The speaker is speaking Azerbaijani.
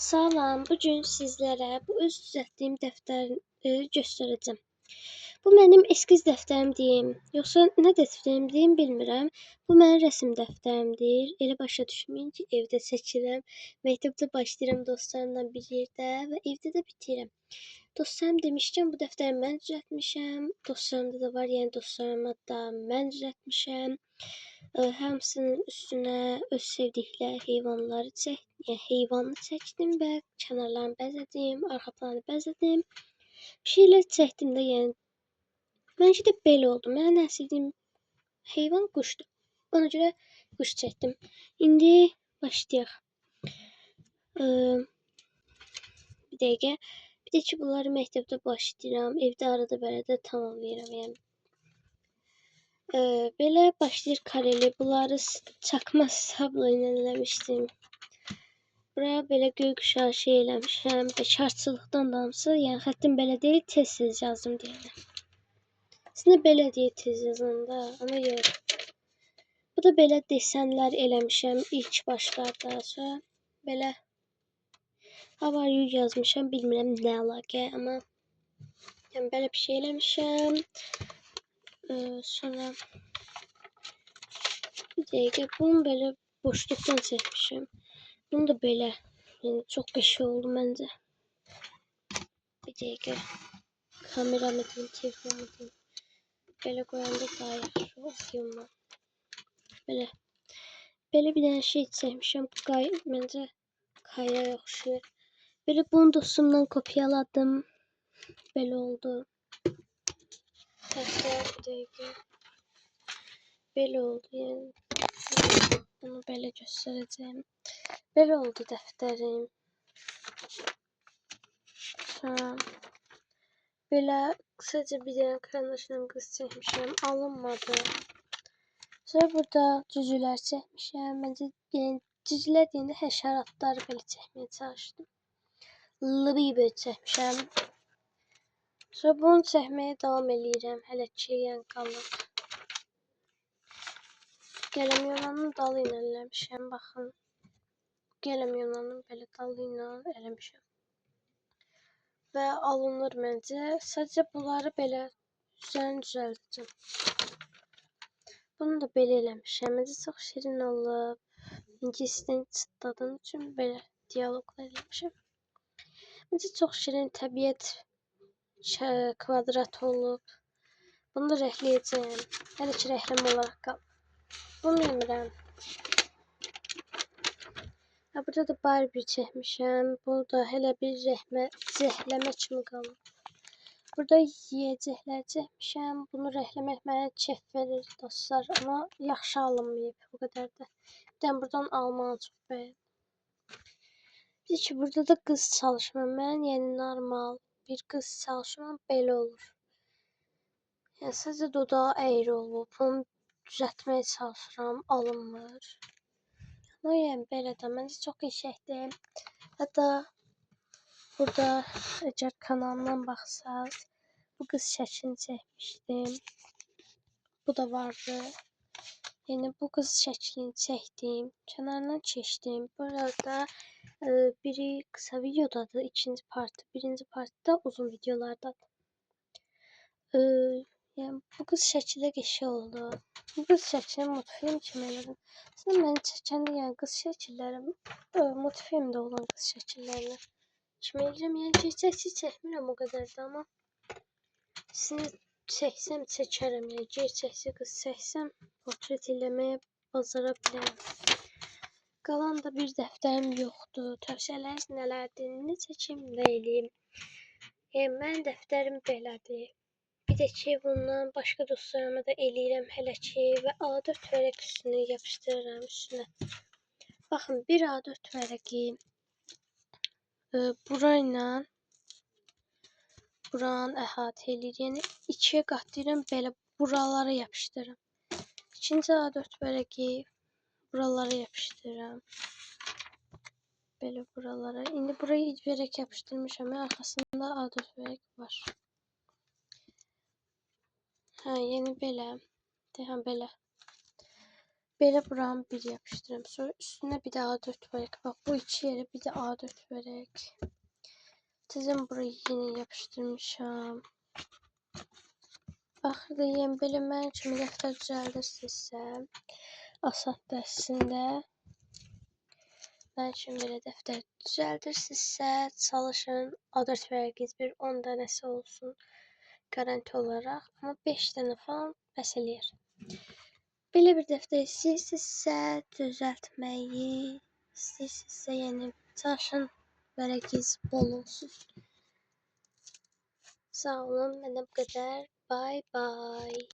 Salam, bugün sizlərə bu öz düzəltdiyim dəftəri göstərəcəm. Bu mənim eskiz dəftərim deyim, yoxsa nə dəftərim deyim bilmirəm. Bu mənim rəsm dəftərimdir. Elə başa düşməyin ki, evdə çəkirəm. Məktəbdə başlayıram dostlarımla bir yerdə və evdə də bitirirəm. Dostlarım demişkən bu dəftəri mən düzəltmişəm. Dostlarımda da var, yəni dostlarıma da mən düzəltmişəm. Hamısının üstünə öz sevdikləri heyvanları heyvanı çəkdim və kənarlarını bəzədim, arxa planını bəzədim. Bir şeylər çəkdim də, yəni məncə də belə oldu. Mənim ən sevdiyim heyvan quşdur. Ona görə quş çəkdim. İndi başlayaq. Bir dəqiqə. Bir də ki, bunları məktəbdə başlayıram. Evdə arada bərədə tamamlayıram, yəni. Belə başlayır kareli. Bunları çakma sabla ilə eləmişdim. Buraya belə göykuşağı şey eləmişəm. Bekarçılıqdan damsı. Yəni xəttim belə deyil, tez-tez yazdım deyirəm. Sizə belə deyə tez yazanda, amma yox. Bu da belə desenlər eləmişəm ilk başlarda. Sonra belə how are you yazmışam. Bilmirəm nə əlaqə, amma yəni belə bir şey eləmişəm. Sonra bir dəqiqə bunu belə boşluqdan çəkmişəm. Bunu da belə, yəni çox qəşəng oldu məncə. Bir dəqiqə kameramı deyim, telefonumu deyim. Belə qoyanda daha yaxşı oxuyum. Belə. Belə bir dənə şey çəkmişəm. Məncə kaya oxşuyur. Belə bunu dostumdan kopyaladım. Belə oldu. Hətta bir dəqiqə. Belə oldu, yəni. Bunu belə göstərəcəm. Belə oldu dəftərim. Sonra belə qısaca bir dənə karandaşla qız çəkmişəm. Alınmadı. Sonra burada cücülər çəkmişəm. Məncə yəni cücülər deyəndə həşəratları belə çəkməyə çalışdım. Lıbı çəkmişəm. Sonra bunu çəkməyə davam eləyirəm. Hələ ki yəni qalır. Qələm yonanın dalı ilə eləmişəm, baxın. Qələm yonanın belə dalı ilə eləmişəm. Və alınır məncə. Sadəcə bunları belə üzərini düzəldəcəm. Bunu da belə eləmişəm. Məncə çox şirin olub. İngiliscə çıtladığım üçün belə dialoqlar eləmişəm. Məncə çox şirin təbiət kvadrat olub. Bunu da rəhləyəcəm. Hələ ki rəhləm olaraq qalıb. Bunu bilmirəm. Burada da Barbie çəkmişəm. Bu da hələ bir zəhləmə kimi qalıb. Burada yeyəcəklər çəkmişəm. Bunu rəhləmək mənə keyf verir dostlar. Amma yaxşı alınmayıb o qədər də. Bir də buradan almağı çox bəyəndim. Bir ki burada da qız çalışmam mən. Yəni normal bir qız çalışmam belə olur. Yəni sadəcə dodağı əyri olub. Bunu düzəltməyə çalışıram, alınmır. Amma yəni belə də məncə çox qəşəngdir. Hətta burada əgər kanalımdan baxsaz, bu qız şəklini çəkmişdim. Bu da vardı. Yəni bu qız şəklini çəkdim, kənarından keçdim. Burada biri qısa videodadır, ikinci partı, birinci partda uzun videolardadır. Yəni bu qız şəkli də qəşəng oldu. Bu qız şəklini multfilm kimi elədim. Sən məni çəkəndə yəni qız şəkilləri multfilmdə olan qız şəkillərini kimi eləyirəm. Yəni gerçəkçi çəkmirəm o qədər də, amma sizin çəksəm çəkərəm. Yəni gerçəkçi qız çəksəm portret eləməyə bacara bilərəm. Qalan da bir dəftərim yoxdur. Tövsiyələriniz nələrdir? Nə çəkim, nə eləyim? Yəni mənim dəftərim belədir. Bir də ki, bundan başqa dostlarıma da eləyirəm hələ ki və A4 vərəq üstünə yapışdırıram üstünə. Baxın, bir A4 vərəqi burayla buranı əhatə eləyir. Yəni ikiyə qatlayıram, belə buralara yapışdırıram. İkinci A4 vərəqi buralara yapışdırıram. Belə buralara. İndi buraya vərəq yapışdırmışam. Arxasında A4 vərəq var. Hə, yəni belə. Deyəm belə. Belə buranı bir yapıştırırım. Sonra üstüne bir de A4 verək. Bak bu iki yere bir de A4 verək. Tezim burayı yine yapıştırmışam. Axırda yeni belə mən kimi dəftər düzəldirsinizsə, Asad dərsində mən kimi belə dəftər düzəldirsinizsə, çalışın A4 verəqiz bir 10 dənəsi olsun garanti olaraq. Amma 5 dənə falan bəs eləyər. Belə bir dəftər istəyirsinizsə düzəltməyi, istəyirsinizsə yəni çalışın vərəqiz bol olsun. Sağ olun, mənə bu qədər. Bye bye.